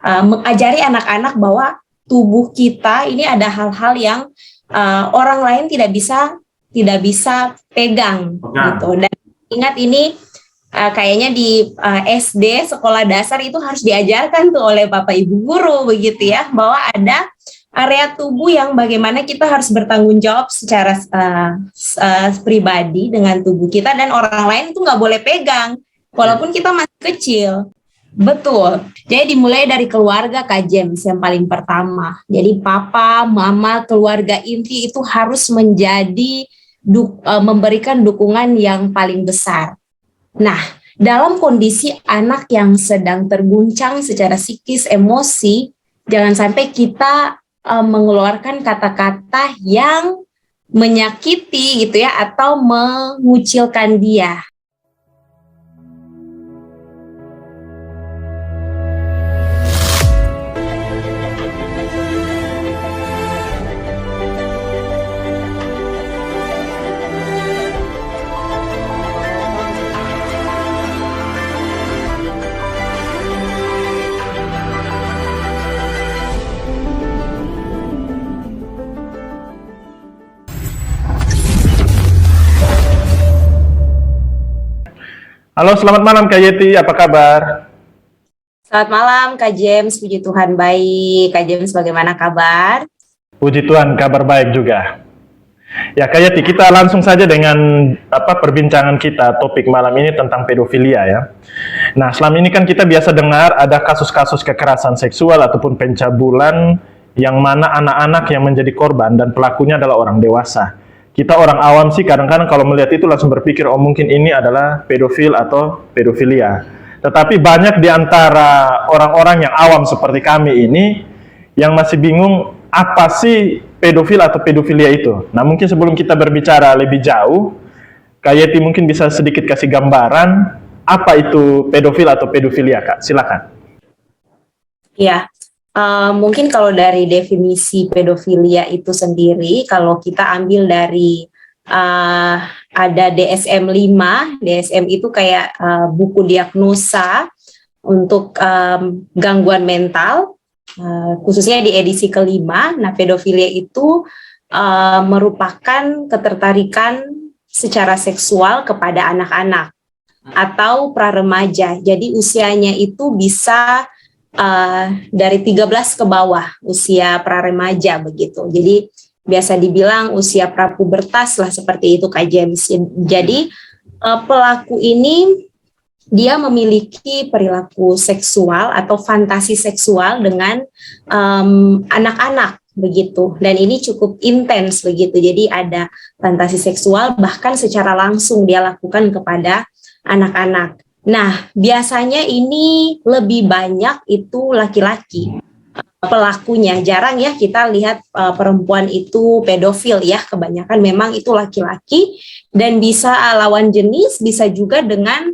mengajari anak-anak bahwa tubuh kita ini ada hal-hal yang orang lain tidak bisa pegang gitu. Dan ingat ini kayaknya di SD sekolah dasar itu harus diajarkan tuh oleh Bapak Ibu guru begitu ya, bahwa ada area tubuh yang bagaimana kita harus bertanggung jawab secara pribadi dengan tubuh kita, dan orang lain itu nggak boleh pegang walaupun kita masih kecil. Betul. Jadi dimulai dari keluarga, Kak James, yang paling pertama. Jadi papa, mama, keluarga inti itu harus memberikan dukungan yang paling besar. Nah, dalam kondisi anak yang sedang terguncang secara psikis, emosi, jangan sampai kita mengeluarkan kata-kata yang menyakiti gitu ya, atau mengucilkan dia. Halo, selamat malam Kak Yeti, apa kabar? Selamat malam Kak James, puji Tuhan baik. Kak James, bagaimana kabar? Puji Tuhan, kabar baik juga. Ya Kak Yeti, kita langsung saja dengan perbincangan kita, topik malam ini tentang pedofilia ya. Nah, selama ini kan kita biasa dengar ada kasus-kasus kekerasan seksual ataupun pencabulan yang mana anak-anak yang menjadi korban dan pelakunya adalah orang dewasa. Kita orang awam sih kadang-kadang kalau melihat itu langsung berpikir, oh mungkin ini adalah pedofil atau pedofilia. Tetapi banyak di antara orang-orang yang awam seperti kami ini yang masih bingung apa sih pedofil atau pedofilia itu. Nah, mungkin sebelum kita berbicara lebih jauh, Kak Yeti mungkin bisa sedikit kasih gambaran apa itu pedofil atau pedofilia, Kak? Silakan. Ya. Mungkin kalau dari definisi pedofilia itu sendiri, kalau kita ambil dari ada DSM-5, DSM itu kayak buku diagnosa untuk gangguan mental, khususnya di edisi kelima. Nah, pedofilia itu merupakan ketertarikan secara seksual kepada anak-anak atau pra-remaja. Jadi usianya itu bisa dari 13 ke bawah, usia pra-remaja begitu. Jadi biasa dibilang usia prapubertas lah, seperti itu Kak James. Jadi pelaku ini dia memiliki perilaku seksual atau fantasi seksual dengan anak-anak begitu, dan ini cukup intens begitu. Jadi ada fantasi seksual bahkan secara langsung dia lakukan kepada anak-anak. Nah, biasanya ini lebih banyak itu laki-laki pelakunya. Jarang ya kita lihat perempuan itu pedofil ya, kebanyakan memang itu laki-laki, dan bisa lawan jenis, bisa juga dengan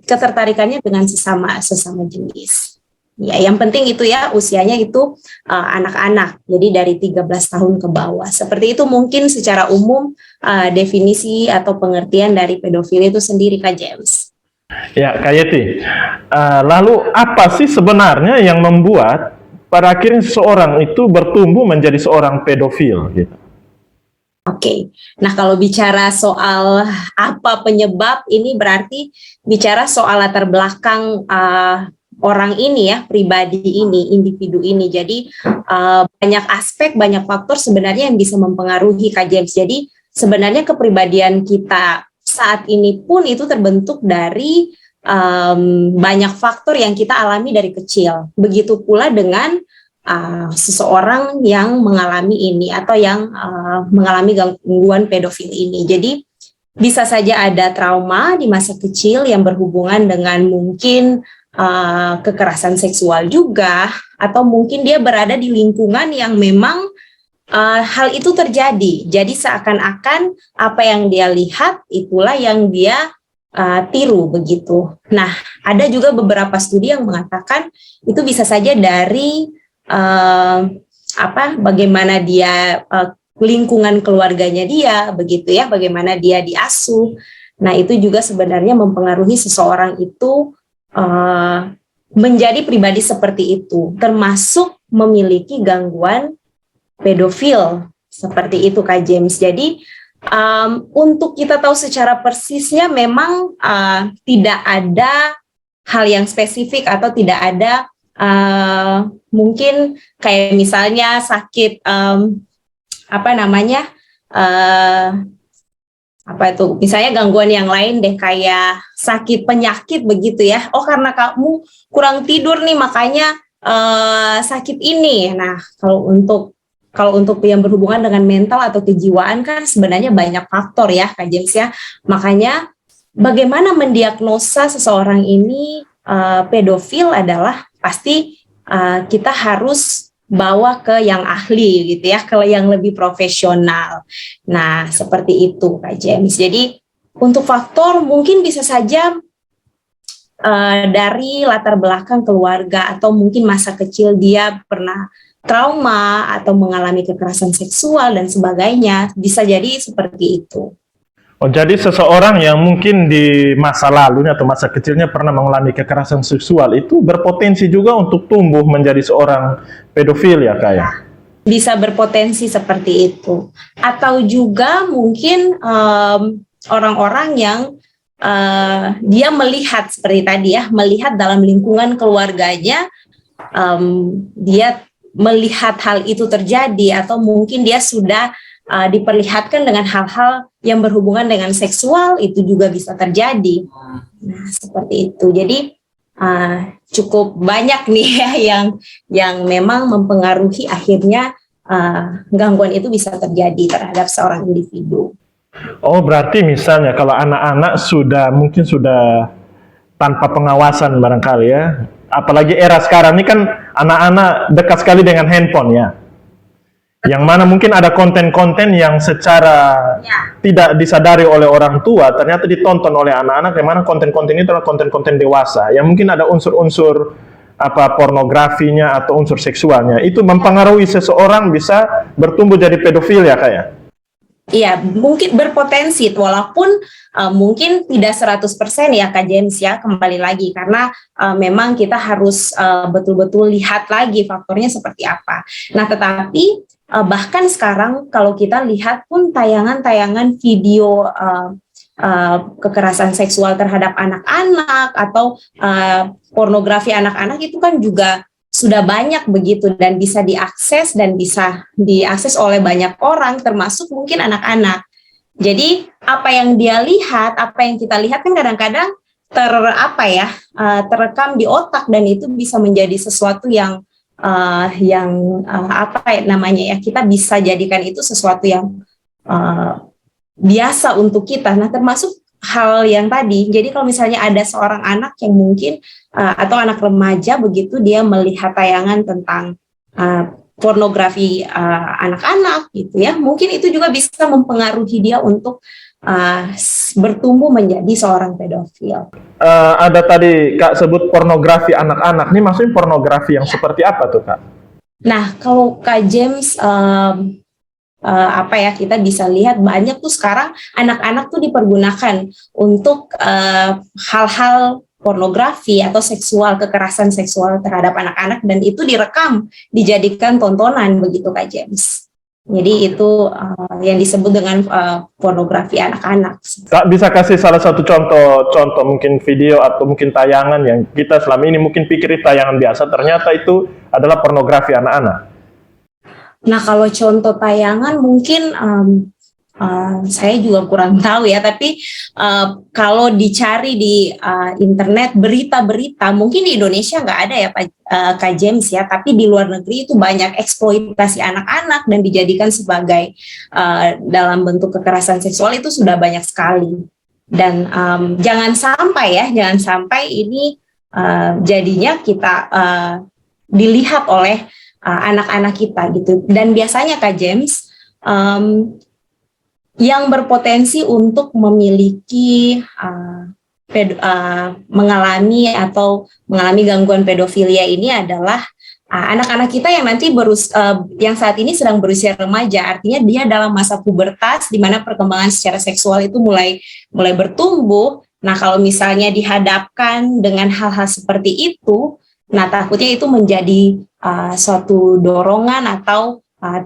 ketertarikannya dengan sesama jenis. Ya, yang penting itu ya usianya itu anak-anak, jadi dari 13 tahun ke bawah. Seperti itu mungkin secara umum definisi atau pengertian dari pedofil itu sendiri, Kak James. Ya, Kak Yeti, lalu apa sih sebenarnya yang membuat pada akhirnya seseorang itu bertumbuh menjadi seorang pedofil gitu? Oke, nah kalau bicara soal apa penyebab, ini berarti bicara soal latar belakang orang ini ya, pribadi ini, individu ini. Jadi banyak aspek, banyak faktor sebenarnya yang bisa mempengaruhi, Kak James. Jadi sebenarnya kepribadian kita saat ini pun itu terbentuk dari banyak faktor yang kita alami dari kecil. Begitu pula dengan seseorang yang mengalami ini atau yang mengalami gangguan pedofil ini. Jadi bisa saja ada trauma di masa kecil yang berhubungan dengan mungkin kekerasan seksual juga, atau mungkin dia berada di lingkungan yang memang hal itu terjadi. Jadi seakan-akan apa yang dia lihat itulah yang dia tiru begitu. Nah, ada juga beberapa studi yang mengatakan itu bisa saja dari bagaimana dia lingkungan keluarganya dia begitu ya, bagaimana dia diasuh. Nah, itu juga sebenarnya mempengaruhi seseorang itu menjadi pribadi seperti itu, termasuk memiliki gangguan pedofil seperti itu Kak James. Jadi untuk kita tahu secara persisnya memang tidak ada hal yang spesifik atau tidak ada mungkin kayak misalnya sakit misalnya gangguan yang lain deh kayak sakit penyakit begitu ya. Oh karena kamu kurang tidur nih makanya sakit ini. Nah kalau untuk yang berhubungan dengan mental atau kejiwaan kan sebenarnya banyak faktor ya Kak James ya. Makanya bagaimana mendiagnosa seseorang ini pedofil adalah pasti kita harus bawa ke yang ahli gitu ya, ke yang lebih profesional. Nah, seperti itu Kak James. Jadi untuk faktor mungkin bisa saja dari latar belakang keluarga atau mungkin masa kecil dia pernah trauma atau mengalami kekerasan seksual dan sebagainya, bisa jadi seperti itu. Oh, jadi seseorang yang mungkin di masa lalunya atau masa kecilnya pernah mengalami kekerasan seksual itu berpotensi juga untuk tumbuh menjadi seorang pedofil ya Kak ya? Bisa berpotensi seperti itu. Atau juga mungkin orang-orang yang dia melihat seperti tadi ya, melihat dalam lingkungan keluarganya, dia melihat hal itu terjadi atau mungkin dia sudah diperlihatkan dengan hal-hal yang berhubungan dengan seksual, itu juga bisa terjadi. Nah, seperti itu. Jadi cukup banyak nih ya yang memang mempengaruhi akhirnya gangguan itu bisa terjadi terhadap seorang individu. Oh, berarti misalnya kalau anak-anak mungkin sudah tanpa pengawasan barangkali ya. Apalagi era sekarang ini kan anak-anak dekat sekali dengan handphone ya. Yang mana mungkin ada konten-konten yang secara tidak disadari oleh orang tua ternyata ditonton oleh anak-anak, yang mana konten-konten itu adalah konten-konten dewasa yang mungkin ada unsur-unsur pornografinya atau unsur seksualnya. Itu mempengaruhi seseorang bisa bertumbuh jadi pedofil ya Kak ya? Iya, mungkin berpotensi walaupun mungkin tidak 100% ya Kak James ya, kembali lagi karena memang kita harus betul-betul lihat lagi faktornya seperti apa. Nah, tetapi bahkan sekarang kalau kita lihat pun tayangan-tayangan video kekerasan seksual terhadap anak-anak atau pornografi anak-anak itu kan juga sudah banyak begitu dan bisa diakses oleh banyak orang termasuk mungkin anak-anak. Jadi apa yang dia lihat, apa yang kita lihat kan kadang-kadang terekam di otak dan itu bisa menjadi sesuatu yang kita bisa jadikan itu sesuatu yang biasa untuk kita. Nah, termasuk hal yang tadi, jadi kalau misalnya ada seorang anak yang mungkin atau anak remaja begitu dia melihat tayangan tentang pornografi anak-anak gitu ya, mungkin itu juga bisa mempengaruhi dia untuk bertumbuh menjadi seorang pedofil. Ada tadi Kak sebut pornografi anak-anak, ini maksudnya pornografi yang seperti apa tuh Kak? Nah, kalau Kak James kita bisa lihat banyak tuh sekarang anak-anak tuh dipergunakan untuk hal-hal pornografi atau kekerasan seksual terhadap anak-anak dan itu direkam dijadikan tontonan begitu Kak James. Jadi itu yang disebut dengan pornografi anak-anak. Kak bisa kasih salah satu contoh mungkin video atau mungkin tayangan yang kita selama ini mungkin pikir tayangan biasa, ternyata itu adalah pornografi anak-anak. Nah, kalau contoh tayangan mungkin saya juga kurang tahu ya, tapi kalau dicari di internet berita-berita, mungkin di Indonesia nggak ada ya Kak James ya, tapi di luar negeri itu banyak eksploitasi anak-anak dan dijadikan sebagai dalam bentuk kekerasan seksual itu sudah banyak sekali. Dan jangan sampai ini jadinya kita dilihat oleh anak-anak kita gitu. Dan biasanya Kak James yang berpotensi untuk memiliki mengalami gangguan pedofilia ini adalah anak-anak kita yang nanti yang saat ini sedang berusia remaja, artinya dia dalam masa pubertas di mana perkembangan secara seksual itu mulai bertumbuh. Nah, kalau misalnya dihadapkan dengan hal-hal seperti itu, Nah, takutnya itu menjadi suatu dorongan atau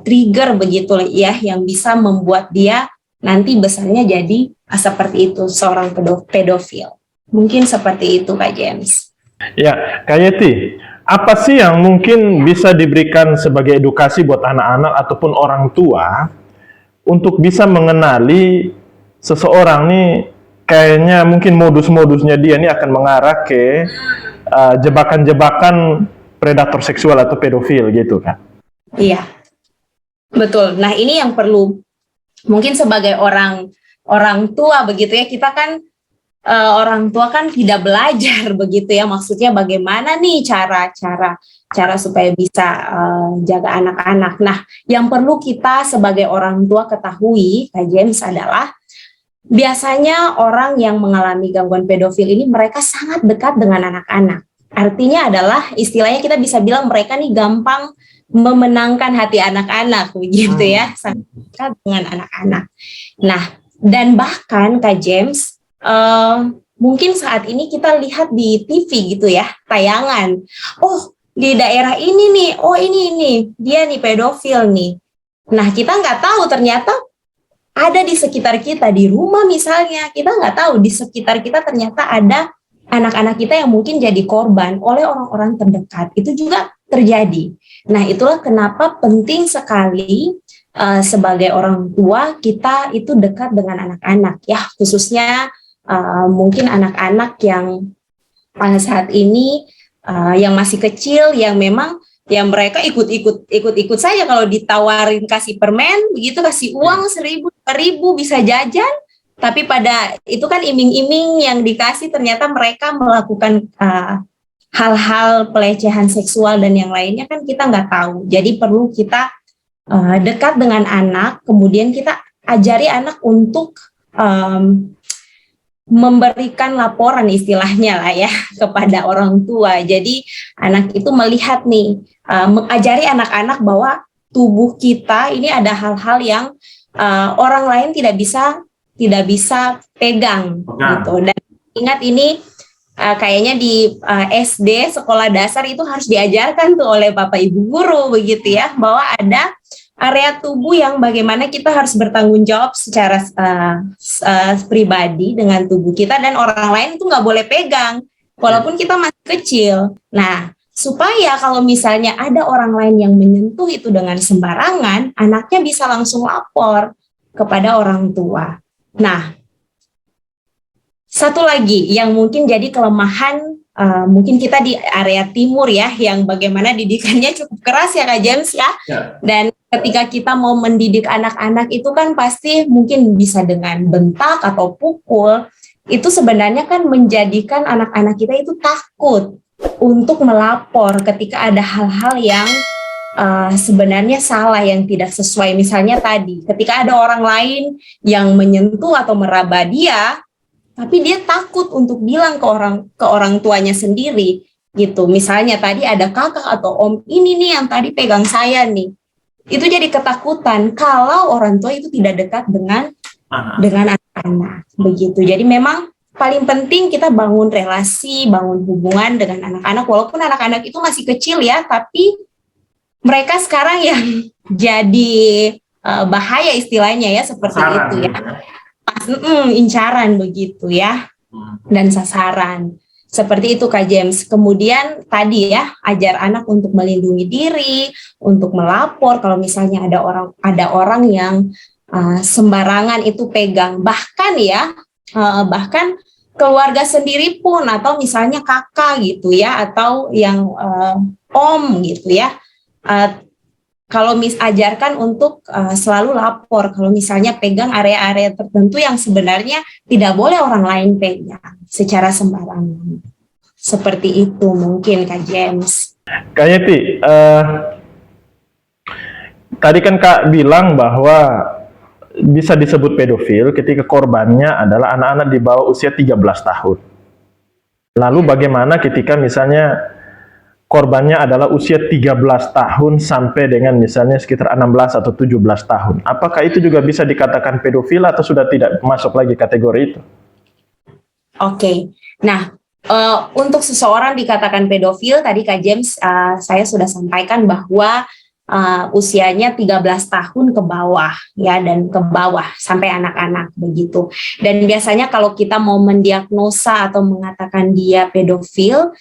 trigger begitu ya, yang bisa membuat dia nanti besarnya jadi seperti itu, seorang pedofil. Mungkin seperti itu, Kak James. Ya, Kak Yeti, apa sih yang mungkin bisa diberikan sebagai edukasi buat anak-anak ataupun orang tua untuk bisa mengenali seseorang nih, kayaknya mungkin modus-modusnya dia ini akan mengarah ke jebakan-jebakan predator seksual atau pedofil gitu kan? Iya, betul. Nah, ini yang perlu mungkin sebagai orang tua begitu ya, kita kan orang tua kan tidak belajar begitu ya, maksudnya bagaimana nih cara supaya bisa jaga anak-anak. Nah, yang perlu kita sebagai orang tua ketahui, Kak James, adalah biasanya orang yang mengalami gangguan pedofil ini mereka sangat dekat dengan anak-anak. Artinya adalah istilahnya kita bisa bilang mereka nih gampang memenangkan hati anak-anak begitu ya, sangat dekat dengan anak-anak. Nah, dan bahkan Kak James, mungkin saat ini kita lihat di TV gitu ya, tayangan, oh di daerah ini nih, oh ini dia nih pedofil nih. Nah, kita nggak tahu ternyata ada di sekitar kita, di rumah misalnya, kita nggak tahu di sekitar kita ternyata ada anak-anak kita yang mungkin jadi korban oleh orang-orang terdekat. Itu juga terjadi. Nah, itulah kenapa penting sekali sebagai orang tua kita itu dekat dengan anak-anak ya, khususnya mungkin anak-anak yang pada saat ini yang masih kecil, yang memang ya mereka ikut saja kalau ditawarin kasih permen begitu, kasih uang 1.000 2.000 bisa jajan, tapi pada itu kan iming-iming yang dikasih ternyata mereka melakukan hal-hal pelecehan seksual dan yang lainnya kan kita nggak tahu. Jadi perlu kita dekat dengan anak, kemudian kita ajari anak untuk memberikan laporan istilahnya lah ya kepada orang tua. Jadi anak itu melihat nih, mengajari anak-anak bahwa tubuh kita ini ada hal-hal yang orang lain tidak bisa pegang gitu. Dan ingat ini kayaknya di SD sekolah dasar itu harus diajarkan tuh oleh Bapak Ibu guru begitu ya, bahwa ada area tubuh yang bagaimana kita harus bertanggung jawab secara pribadi dengan tubuh kita, dan orang lain itu nggak boleh pegang walaupun kita masih kecil. Nah, supaya kalau misalnya ada orang lain yang menyentuh itu dengan sembarangan, anaknya bisa langsung lapor kepada orang tua. Nah, satu lagi yang mungkin jadi kelemahan mungkin kita di area timur ya, yang bagaimana didikannya cukup keras ya Kak James ya. Dan ketika kita mau mendidik anak-anak itu kan pasti mungkin bisa dengan bentak atau pukul. Itu sebenarnya kan menjadikan anak-anak kita itu takut untuk melapor ketika ada hal-hal yang sebenarnya salah, yang tidak sesuai. Misalnya tadi ketika ada orang lain yang menyentuh atau meraba dia, tapi dia takut untuk bilang ke orang tuanya sendiri gitu. Misalnya tadi ada kakak atau om ini nih yang tadi pegang saya nih. Itu jadi ketakutan kalau orang tua itu tidak dekat dengan anak-anak begitu. Jadi memang paling penting kita bangun relasi, bangun hubungan dengan anak-anak, walaupun anak-anak itu masih kecil ya, tapi mereka sekarang yang jadi bahaya istilahnya ya, seperti sasaran itu ya. Incaran begitu ya, dan sasaran seperti itu Kak James. Kemudian tadi ya, ajar anak untuk melindungi diri, untuk melapor kalau misalnya ada orang yang sembarangan itu pegang, bahkan bahkan keluarga sendiri pun, atau misalnya kakak gitu ya, atau yang om gitu ya, kalau ajarkan untuk selalu lapor kalau misalnya pegang area-area tertentu yang sebenarnya tidak boleh orang lain pegang secara sembarangan. Seperti itu mungkin Kak James. Kak Yeti, tadi kan Kak bilang bahwa bisa disebut pedofil ketika korbannya adalah anak-anak di bawah usia 13 tahun. Lalu bagaimana ketika misalnya korbannya adalah usia 13 tahun sampai dengan misalnya sekitar 16 atau 17 tahun. Apakah itu juga bisa dikatakan pedofil atau sudah tidak masuk lagi kategori itu? Oke. Nah, Untuk seseorang dikatakan pedofil, tadi Kak James, saya sudah sampaikan bahwa usianya 13 tahun ke bawah, ya, dan ke bawah sampai anak-anak begitu. Dan biasanya kalau kita mau mendiagnosa atau mengatakan dia pedofil,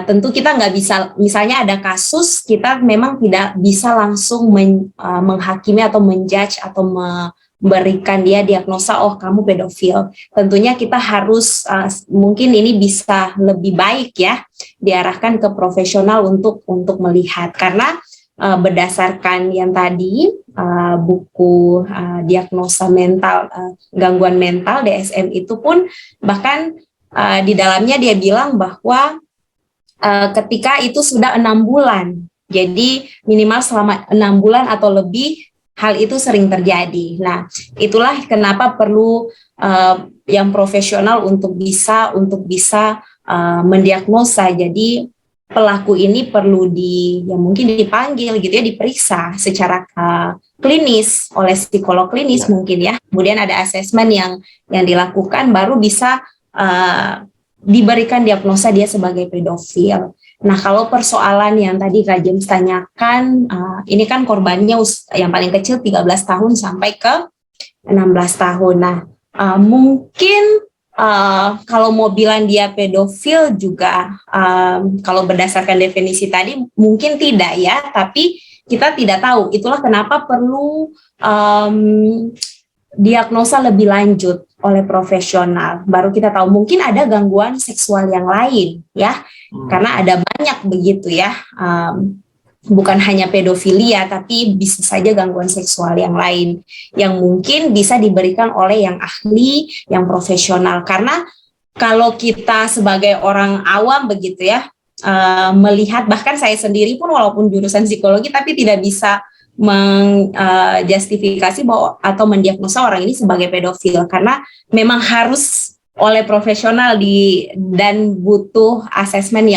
tentu kita nggak bisa, misalnya ada kasus, kita memang tidak bisa langsung menghakimi atau menjudge atau memberikan dia diagnosa, oh kamu pedofil. Tentunya kita harus, mungkin ini bisa lebih baik ya, diarahkan ke profesional untuk melihat, karena berdasarkan yang tadi, buku diagnosa mental, gangguan mental DSM itu pun bahkan di dalamnya dia bilang bahwa ketika itu sudah 6 bulan, jadi minimal selama 6 bulan atau lebih, hal itu sering terjadi. Nah, itulah kenapa perlu yang profesional untuk bisa mendiagnosa. Jadi pelaku ini perlu ya mungkin dipanggil gitu ya, diperiksa secara klinis oleh psikolog klinis mungkin ya. Kemudian ada asesmen yang dilakukan, baru bisa diberikan diagnosa dia sebagai pedofil. Nah, kalau persoalan yang tadi Kak James tanyakan, ini kan korbannya yang paling kecil 13 tahun sampai ke 16 tahun. Nah, mungkin kalau mau bilang dia pedofil juga, kalau berdasarkan definisi tadi mungkin tidak ya, tapi kita tidak tahu. Itulah kenapa perlu diagnosa lebih lanjut oleh profesional. Baru kita tahu mungkin ada gangguan seksual yang lain ya, karena ada banyak begitu ya. Bukan hanya pedofilia, tapi bisa saja gangguan seksual yang lain yang mungkin bisa diberikan oleh yang ahli, yang profesional. Karena kalau kita sebagai orang awam begitu ya, melihat, bahkan saya sendiri pun walaupun jurusan psikologi tapi tidak bisa menjustifikasi bahwa atau mendiagnosa orang ini sebagai pedofil, karena memang harus oleh profesional dan butuh asesmen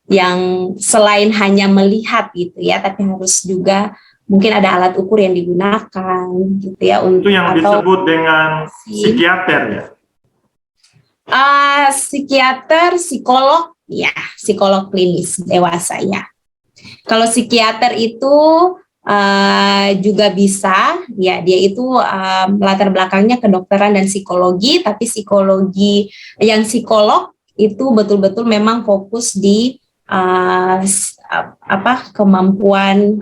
yang selain hanya melihat gitu ya, tapi harus juga mungkin ada alat ukur yang digunakan gitu ya, untuk yang disebut dengan psikiater ya. Psikiater, psikolog ya, psikolog klinis dewasa ya. Kalau psikiater itu juga bisa ya, dia itu latar belakangnya kedokteran dan psikologi, tapi psikologi yang psikolog itu betul-betul memang fokus di kemampuan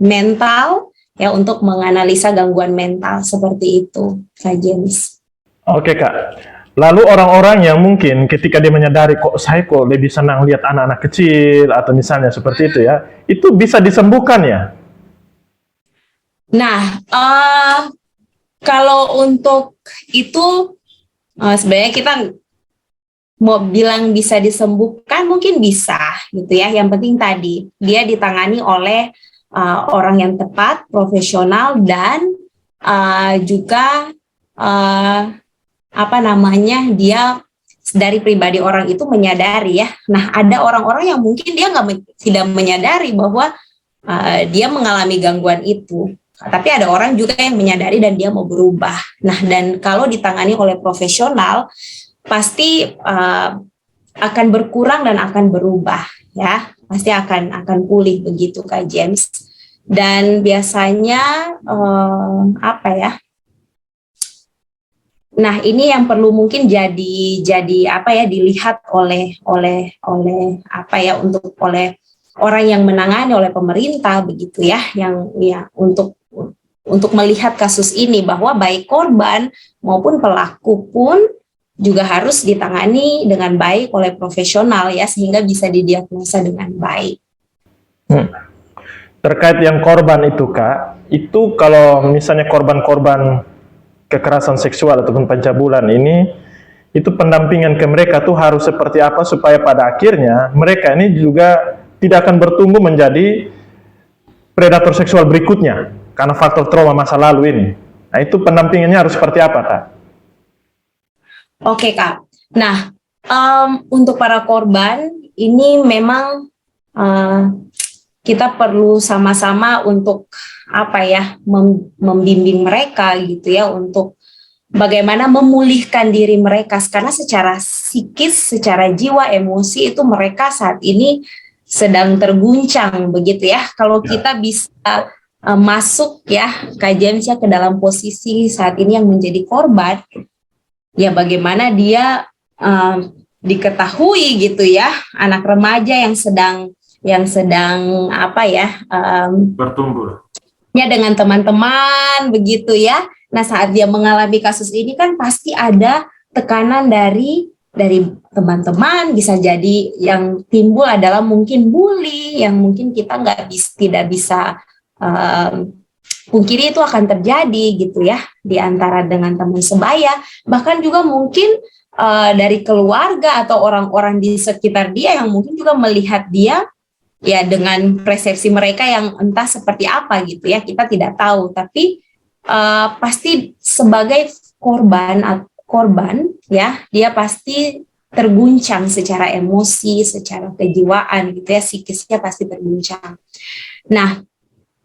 mental ya, untuk menganalisa gangguan mental seperti itu, Kak James. Oke Kak, lalu orang-orang yang mungkin ketika dia menyadari kok saya kok lebih senang lihat anak-anak kecil atau misalnya seperti itu ya, itu bisa disembuhkan ya? Nah, kalau untuk itu sebenarnya kita mau bilang bisa disembuhkan, mungkin bisa gitu ya. Yang penting tadi dia ditangani oleh orang yang tepat, profesional, dan juga dia dari pribadi orang itu menyadari ya. Nah, ada orang-orang yang mungkin dia tidak menyadari bahwa dia mengalami gangguan itu. Tapi ada orang juga yang menyadari dan dia mau berubah. Nah, dan kalau ditangani oleh profesional, pasti akan berkurang dan akan berubah ya, pasti akan pulih begitu Kak James. Dan biasanya nah ini yang perlu mungkin jadi dilihat oleh orang yang menangani, oleh pemerintah begitu ya, yang ya untuk melihat kasus ini, bahwa baik korban maupun pelaku pun juga harus ditangani dengan baik oleh profesional ya, sehingga bisa didiagnosa dengan baik. Terkait yang korban itu Kak, itu kalau misalnya korban-korban kekerasan seksual ataupun pencabulan ini, itu pendampingan ke mereka tuh harus seperti apa supaya pada akhirnya mereka ini juga tidak akan bertumbuh menjadi predator seksual berikutnya karena faktor trauma masa lalu ini. Nah, itu pendampingannya harus seperti apa Kak? Oke Kak, nah untuk para korban ini memang kita perlu sama-sama untuk membimbing mereka gitu ya, untuk bagaimana memulihkan diri mereka, karena secara psikis, secara jiwa, emosi itu mereka saat ini sedang terguncang begitu ya. Kalau kita bisa masuk ya Kak James ya ke dalam posisi saat ini yang menjadi korban, ya bagaimana dia diketahui gitu ya, anak remaja yang sedang apa ya bertumbuh ya dengan teman-teman begitu ya. Nah, saat dia mengalami kasus ini kan pasti ada tekanan dari teman-teman, bisa jadi yang timbul adalah mungkin bully, yang mungkin kita tidak bisa pungkiri itu akan terjadi gitu ya di antara dengan teman sebaya, bahkan juga mungkin dari keluarga atau orang-orang di sekitar dia yang mungkin juga melihat dia ya dengan persepsi mereka yang entah seperti apa gitu ya, kita tidak tahu, tapi pasti sebagai korban ya, dia pasti terguncang secara emosi, secara kejiwaan gitu ya, psikisnya pasti terguncang. Nah,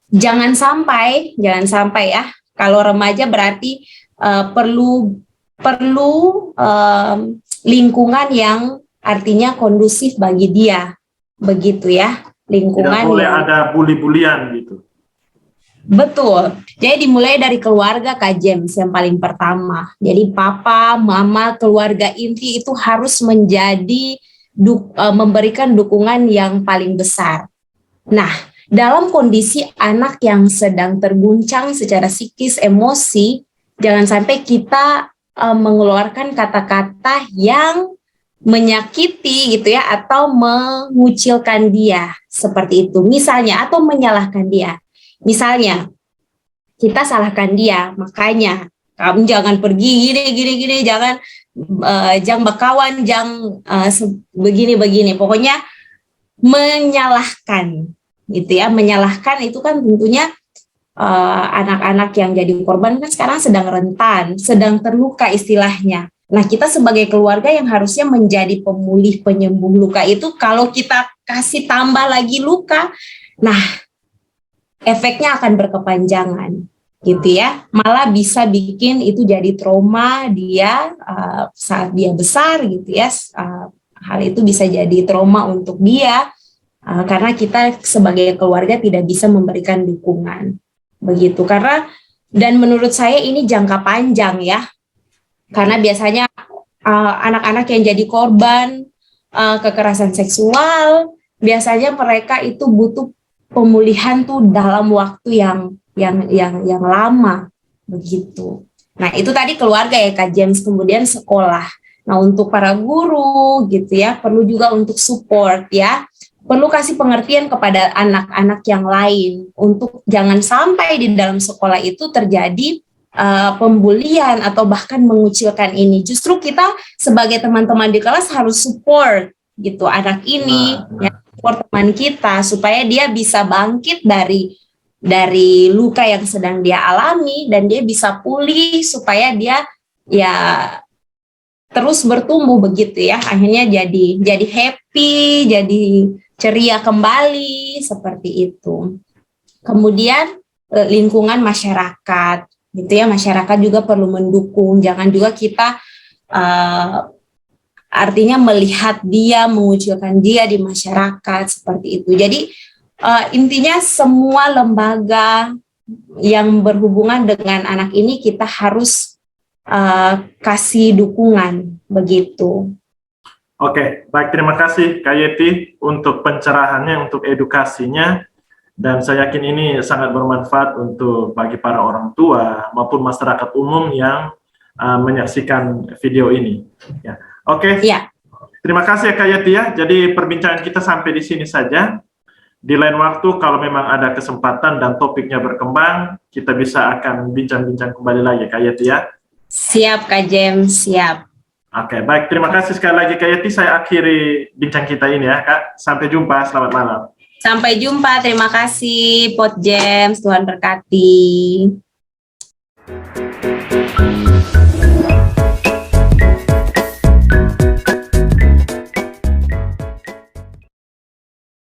jangan sampai ya, kalau remaja berarti perlu lingkungan yang artinya kondusif bagi dia, begitu ya, lingkungan tidak boleh yang ada bully-bulian gitu. betul. Jadi dimulai dari keluarga Kak James yang paling pertama. Jadi papa, mama, keluarga inti itu harus memberikan dukungan yang paling besar. Nah, dalam kondisi anak yang sedang terguncang secara psikis, emosi, jangan sampai kita mengeluarkan kata-kata yang menyakiti gitu ya, atau mengucilkan dia seperti itu. Misalnya, atau menyalahkan dia. Misalnya, kita salahkan dia, makanya kamu jangan pergi gini, jangan bakawan, jangan begini. Pokoknya menyalahkan, gitu ya. Menyalahkan itu kan tentunya anak-anak yang jadi korban kan sekarang sedang rentan, sedang terluka istilahnya. Nah, kita sebagai keluarga yang harusnya menjadi pemulih, penyembuh luka itu, kalau kita kasih tambah lagi luka, nah efeknya akan berkepanjangan gitu ya, malah bisa bikin itu jadi trauma dia saat dia besar gitu ya. Hal itu bisa jadi trauma untuk dia karena kita sebagai keluarga tidak bisa memberikan dukungan begitu. Karena, dan menurut saya ini jangka panjang ya, karena biasanya anak-anak yang jadi korban kekerasan seksual, biasanya mereka itu butuh pemulihan tuh dalam waktu yang lama begitu. Nah, itu tadi keluarga ya Kak James, kemudian sekolah. Nah, untuk para guru gitu ya, perlu juga untuk support ya. Perlu kasih pengertian kepada anak-anak yang lain untuk jangan sampai di dalam sekolah itu terjadi pembulian atau bahkan mengucilkan ini. Justru kita sebagai teman-teman di kelas harus support gitu anak ini, ya, support teman kita supaya dia bisa bangkit dari luka yang sedang dia alami dan dia bisa pulih supaya dia ya terus bertumbuh begitu ya, akhirnya jadi happy, jadi ceria kembali seperti itu. Kemudian lingkungan masyarakat gitu ya, masyarakat juga perlu mendukung, jangan juga kita artinya melihat dia, mengucilkan dia di masyarakat seperti itu. Jadi intinya semua lembaga yang berhubungan dengan anak ini kita harus kasih dukungan begitu. Oke, baik, terima kasih Kak Yeti untuk pencerahannya, untuk edukasinya, dan saya yakin ini sangat bermanfaat untuk bagi para orang tua maupun masyarakat umum yang menyaksikan video ini. Ya. Oke, ya. Terima kasih ya Kak Yeti ya. Jadi perbincangan kita sampai di sini saja. Di lain waktu kalau memang ada kesempatan dan topiknya berkembang, kita bisa akan bincang-bincang kembali lagi Kak Yeti ya. Siap Kak James, siap. Oke, baik, terima kasih sekali lagi Kak Yeti. Saya akhiri bincang kita ini ya Kak. Sampai jumpa, selamat malam. Sampai jumpa, terima kasih Pot James, Tuhan berkati.